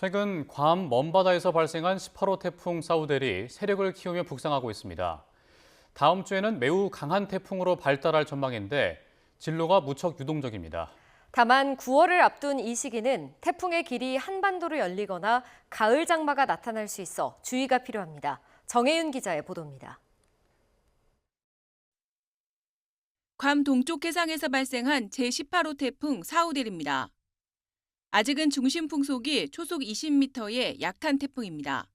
최근 괌 먼바다에서 발생한 18호 태풍 사우델이 세력을 키우며 북상하고 있습니다. 다음 주에는 매우 강한 태풍으로 발달할 전망인데 진로가 무척 유동적입니다. 다만 9월을 앞둔 이 시기는 태풍의 길이 한반도로 열리거나 가을 장마가 나타날 수 있어 주의가 필요합니다. 정혜윤 기자의 보도입니다. 괌 동쪽 해상에서 발생한 제18호 태풍 사우델입니다. 아직은 중심 풍속이 초속 20m의 약한 태풍입니다.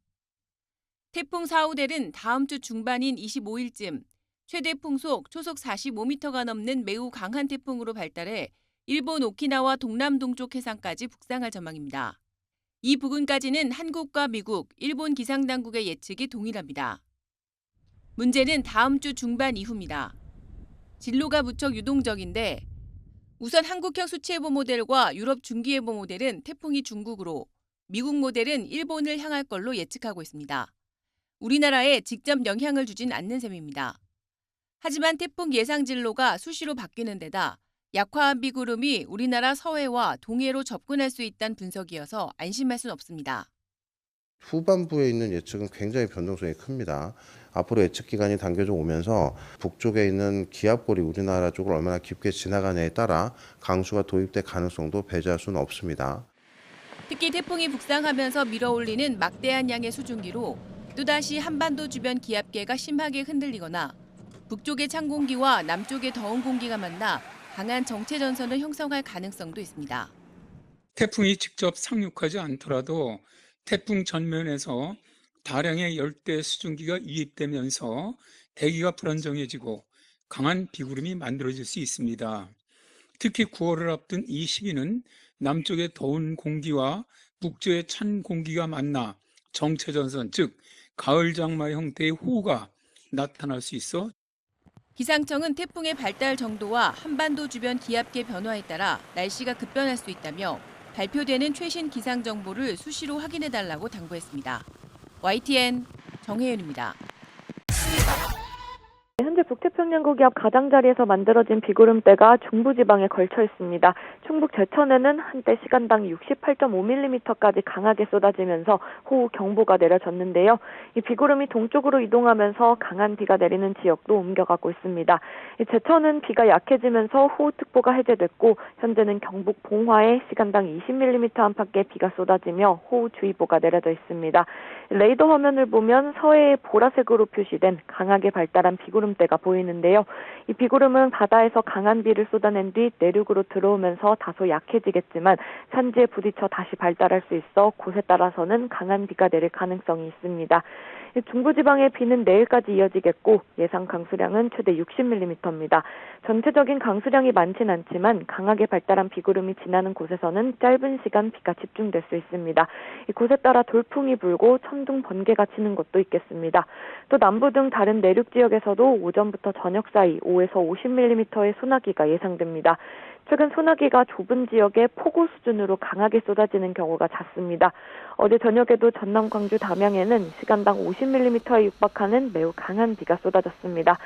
태풍 사우델은 다음 주 중반인 25일쯤 최대 풍속 초속 45m가 넘는 매우 강한 태풍으로 발달해 일본 오키나와 동남동쪽 해상까지 북상할 전망입니다. 이 부근까지는 한국과 미국, 일본 기상당국의 예측이 동일합니다. 문제는 다음 주 중반 이후입니다. 진로가 무척 유동적인데 우선 한국형 수치예보 모델과 유럽 중기예보 모델은 태풍이 중국으로, 미국 모델은 일본을 향할 걸로 예측하고 있습니다. 우리나라에 직접 영향을 주진 않는 셈입니다. 하지만 태풍 예상 진로가 수시로 바뀌는 데다 약화한 비구름이 우리나라 서해와 동해로 접근할 수 있다는 분석이어서 안심할 수는 없습니다. 후반부에 있는 예측은 굉장히 변동성이 큽니다. 앞으로 예측 기간이 당겨져 오면서 북쪽에 있는 기압골이 우리나라 쪽을 얼마나 깊게 지나가냐에 따라 강수가 도입될 가능성도 배제할 수는 없습니다. 특히 태풍이 북상하면서 밀어올리는 막대한 양의 수증기로 또다시 한반도 주변 기압계가 심하게 흔들리거나 북쪽의 찬 공기와 남쪽의 더운 공기가 만나 강한 정체 전선을 형성할 가능성도 있습니다. 태풍이 직접 상륙하지 않더라도 태풍 전면에서 다량의 열대 수증기가 유입되면서 대기가 불안정해지고 강한 비구름이 만들어질 수 있습니다. 특히 9월을 앞둔 이 시기는 남쪽의 더운 공기와 북쪽의 찬 공기가 만나 정체전선, 즉 가을 장마 형태의 호우가 나타날 수 있어 기상청은 태풍의 발달 정도와 한반도 주변 기압계 변화에 따라 날씨가 급변할 수 있다며 발표되는 최신 기상 정보를 수시로 확인해달라고 당부했습니다. YTN 정혜윤입니다. 현재 북태평양 고기압 가장자리에서 만들어진 비구름대가 중부지방에 걸쳐 있습니다. 충북 제천에는 한때 시간당 68.5mm까지 강하게 쏟아지면서 호우 경보가 내려졌는데요. 이 비구름이 동쪽으로 이동하면서 강한 비가 내리는 지역도 옮겨가고 있습니다. 제천은 비가 약해지면서 호우특보가 해제됐고 현재는 경북 봉화에 시간당 20mm 안팎의 비가 쏟아지며 호우주의보가 내려져 있습니다. 레이더 화면을 보면 서해에 보라색으로 표시된 강하게 발달한 비구름대가 보이는데요. 이 비구름은 바다에서 강한 비를 쏟아낸 뒤 내륙으로 들어오면서 다소 약해지겠지만 산지에 부딪혀 다시 발달할 수 있어 곳에 따라서는 강한 비가 내릴 가능성이 있습니다. 중부지방의 비는 내일까지 이어지겠고 예상 강수량은 최대 60mm입니다. 전체적인 강수량이 많진 않지만 강하게 발달한 비구름이 지나는 곳에서는 짧은 시간 비가 집중될 수 있습니다. 곳에 따라 돌풍이 불고 천둥 번개가 치는 곳도 있겠습니다. 또 남부 등 다른 내륙 지역에서도 오전부터 저녁 사이 5에서 50mm의 소나기가 예상됩니다. 최근 소나기가 좁은 지역에 폭우 수준으로 강하게 쏟아지는 경우가 잦습니다. 어제 저녁에도 전남, 광주, 담양에는 시간당 50mm에 육박하는 매우 강한 비가 쏟아졌습니다.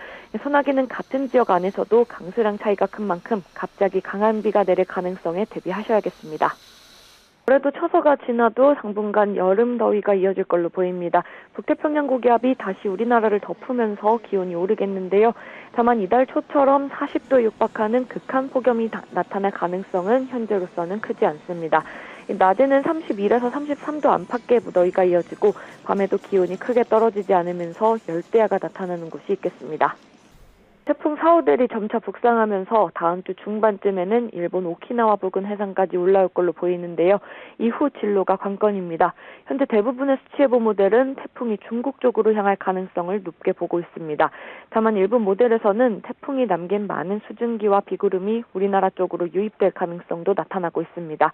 소나기는 같은 지역 안에서도 강수량 차이가 큰 만큼 갑자기 강한 비가 내릴 가능성에 대비하셔야겠습니다. 올해도 처서가 지나도 당분간 여름 더위가 이어질 걸로 보입니다. 북태평양 고기압이 다시 우리나라를 덮으면서 기온이 오르겠는데요. 다만 이달 초처럼 40도에 육박하는 극한 폭염이 나타날 가능성은 현재로서는 크지 않습니다. 낮에는 31에서 33도 안팎의 무더위가 이어지고 밤에도 기온이 크게 떨어지지 않으면서 열대야가 나타나는 곳이 있겠습니다. 태풍 사우델이 점차 북상하면서 다음 주 중반쯤에는 일본 오키나와 부근 해상까지 올라올 걸로 보이는데요. 이후 진로가 관건입니다. 현재 대부분의 수치예보 모델은 태풍이 중국 쪽으로 향할 가능성을 높게 보고 있습니다. 다만 일부 모델에서는 태풍이 남긴 많은 수증기와 비구름이 우리나라 쪽으로 유입될 가능성도 나타나고 있습니다.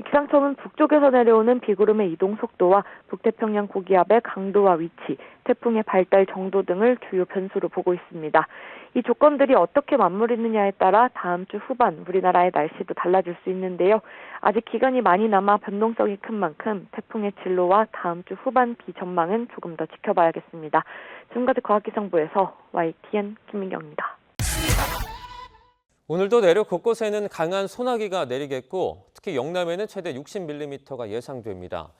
기상청은 북쪽에서 내려오는 비구름의 이동 속도와 북태평양 고기압의 강도와 위치, 태풍의 발달 정도 등을 주요 변수로 보고 있습니다. 이 조건들이 어떻게 맞물리느냐에 따라 다음 주 후반 우리나라의 날씨도 달라질 수 있는데요. 아직 기간이 많이 남아 변동성이 큰 만큼 태풍의 진로와 다음 주 후반 비 전망은 조금 더 지켜봐야겠습니다. 지금까지 과학기상부에서 YTN 김민경입니다. 오늘도 내륙 곳곳에는 강한 소나기가 내리겠고 특히 영남에는 최대 60mm가 예상됩니다.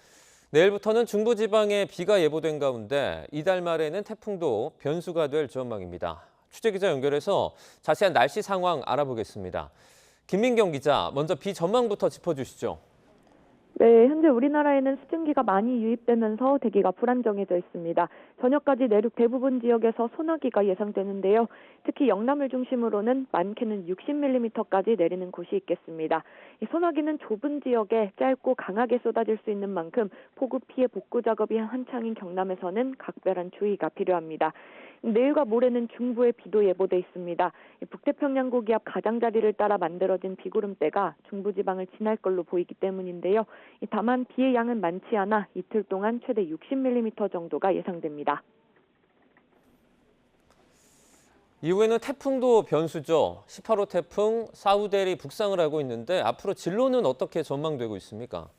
내일부터는 중부지방에 비가 예보된 가운데 이달 말에는 태풍도 변수가 될 전망입니다. 취재기자 연결해서 자세한 날씨 상황 알아보겠습니다. 김민경 기자, 먼저 비 전망부터 짚어주시죠. 네, 현재 우리나라에는 수증기가 많이 유입되면서 대기가 불안정해져 있습니다. 저녁까지 내륙 대부분 지역에서 소나기가 예상되는데요. 특히 영남을 중심으로는 많게는 60mm까지 내리는 곳이 있겠습니다. 이 소나기는 좁은 지역에 짧고 강하게 쏟아질 수 있는 만큼 폭우 피해 복구 작업이 한창인 경남에서는 각별한 주의가 필요합니다. 내일과 모레는 중부에 비도 예보돼 있습니다. 북태평양 고기압 가장자리를 따라 만들어진 비구름대가 중부지방을 지날 걸로 보이기 때문인데요. 다만 비의 양은 많지 않아 이틀 동안 최대 60mm 정도가 예상됩니다. 이후에는 태풍도 변수죠. 18호 태풍 사우델이 북상을 하고 있는데 앞으로 진로는 어떻게 전망되고 있습니까?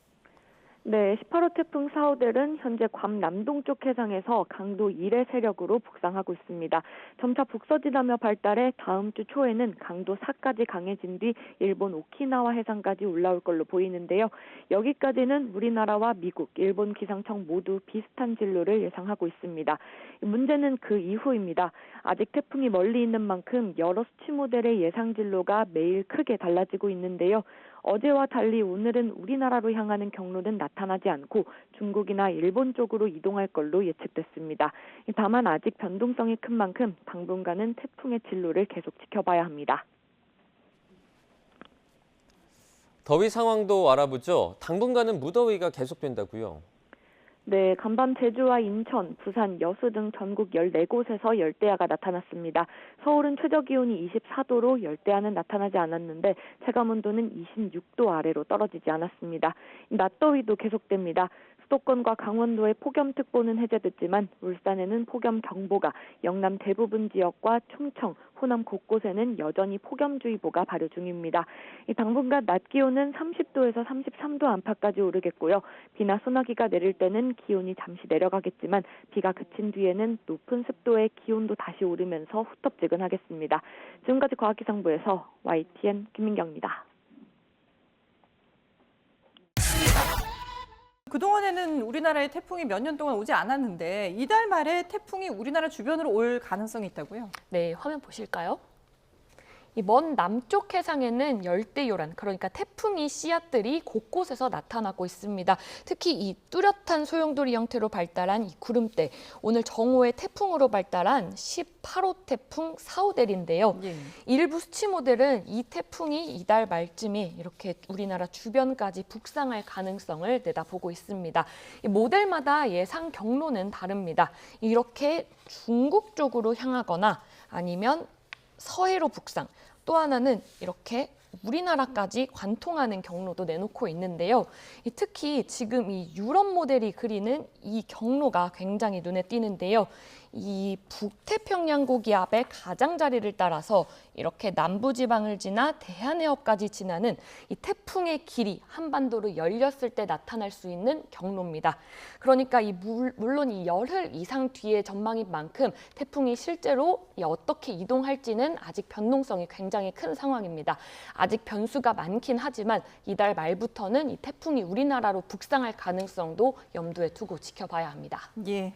네, 18호 태풍 사우델은 현재 괌 남동쪽 해상에서 강도 1의 세력으로 북상하고 있습니다. 점차 북서진하며 발달해 다음 주 초에는 강도 4까지 강해진 뒤 일본 오키나와 해상까지 올라올 걸로 보이는데요. 여기까지는 우리나라와 미국, 일본 기상청 모두 비슷한 진로를 예상하고 있습니다. 문제는 그 이후입니다. 아직 태풍이 멀리 있는 만큼 여러 수치 모델의 예상 진로가 매일 크게 달라지고 있는데요. 어제와 달리 오늘은 우리나라로 향하는 경로는 나타나지 않고 중국이나 일본 쪽으로 이동할 걸로 예측됐습니다. 다만 아직 변동성이 큰 만큼 당분간은 태풍의 진로를 계속 지켜봐야 합니다. 더위 상황도 알아보죠. 당분간은 무더위가 계속된다고요. 네, 간밤 제주와 인천, 부산, 여수 등 전국 14곳에서 열대야가 나타났습니다. 서울은 최저기온이 24도로 열대야는 나타나지 않았는데 체감온도는 26도 아래로 떨어지지 않았습니다. 낮더위도 계속됩니다. 수도권과 강원도의 폭염특보는 해제됐지만 울산에는 폭염경보가, 영남 대부분 지역과 충청, 호남 곳곳에는 여전히 폭염주의보가 발효 중입니다. 당분간 낮 기온은 30도에서 33도 안팎까지 오르겠고요. 비나 소나기가 내릴 때는 기온이 잠시 내려가겠지만 비가 그친 뒤에는 높은 습도의 기온도 다시 오르면서 후텁지근하겠습니다. 지금까지 과학기상부에서 YTN 김민경입니다. 그동안에는 우리나라에 태풍이 몇 년 동안 오지 않았는데 이달 말에 태풍이 우리나라 주변으로 올 가능성이 있다고요? 네, 화면 보실까요? 이 먼 남쪽 해상에는 열대요란, 그러니까 태풍이 씨앗들이 곳곳에서 나타나고 있습니다. 특히 이 뚜렷한 소용돌이 형태로 발달한 이 구름대, 오늘 정오의 태풍으로 발달한 18호 태풍 사우델인데요. 예. 일부 수치 모델은 이 태풍이 이달 말쯤에 이렇게 우리나라 주변까지 북상할 가능성을 내다보고 있습니다. 이 모델마다 예상 경로는 다릅니다. 이렇게 중국 쪽으로 향하거나 아니면 서해로 북상, 또 하나는 이렇게 우리나라까지 관통하는 경로도 내놓고 있는데요. 특히 지금 이 유럽 모델이 그리는 이 경로가 굉장히 눈에 띄는데요. 이 북태평양 고기압의 가장자리를 따라서 이렇게 남부지방을 지나 대한해협까지 지나는 이 태풍의 길이 한반도로 열렸을 때 나타날 수 있는 경로입니다. 그러니까 물론 이 열흘 이상 뒤의 전망인 만큼 태풍이 실제로 어떻게 이동할지는 아직 변동성이 굉장히 큰 상황입니다. 아직 변수가 많긴 하지만 이달 말부터는 이 태풍이 우리나라로 북상할 가능성도 염두에 두고 지켜봐야 합니다. 예.